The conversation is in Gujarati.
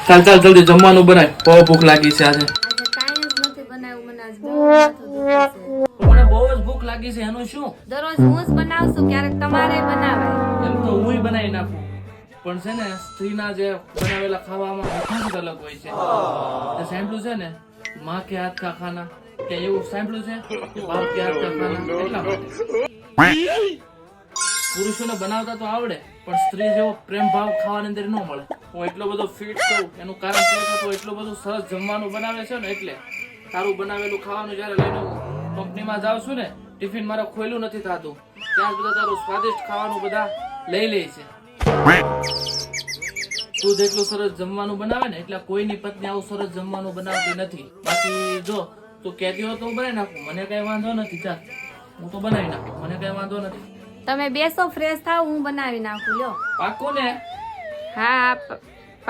ચાલ ચાલ જલ્દી જમવાનું બનાય, બહુ ભૂખ લાગી છે આજે. આજે કાંઈ જ નથી બનાવ્યું, મને આજ બહુ માથું દુખે છે. મને બહુ જ ભૂખ લાગી છે, એનું શું? દરરોજ હું જ બનાવશું, ક્યારેક તમારે બનાવાય. એમ તો હુંય બનાવી નાખું, પણ છે ને સ્ત્રીના જે બનાવેલા ખાવામાં મીઠાશ જ અલગ હોય છે. તે સાંભળ્યું છે ને, માં કે હાથ કા ખાના, કે એવું સાંભળ્યું છે કે બાપ કે હાથ કા ખાના? એટલા માટે પુરુષોને બનાવતા તો આવડે, પણ સ્ત્રી જેવો પ્રેમ ભાવ ખાવાની અંદર ન મળે. હું એટલો બધો ફિટ છું, એનું કારણ છે કે તું એટલું બધું સરસ જમવાનું બનાવે છે ને, એટલે તારું બનાવેલું ખાવાનું જયારે લઈને હું કંપનીમાં જાઉં છું ને, ટિફિન મારે ખોયલું નથી થતું, ત્યાં બધા તારું સ્વાદિષ્ટ ખાવાનું બધા લઈ લે છે. તું જેટલું સરસ જમવાનું બનાવે ને, એટલે કોઈની પત્ની આવું સરસ જમવાનું બનાવતી નથી. બાકી જો તું કહેતી હો તો હું બનાવી નાખું, મને કઈ વાંધો નથી. ચાલ હું તો બનાવી નાખું, મને કઈ વાંધો નથી. તમે બેસો, ફ્રેશ થાવ, હું બનાવી નાખું. લ્યો. પાક્કું ને? હા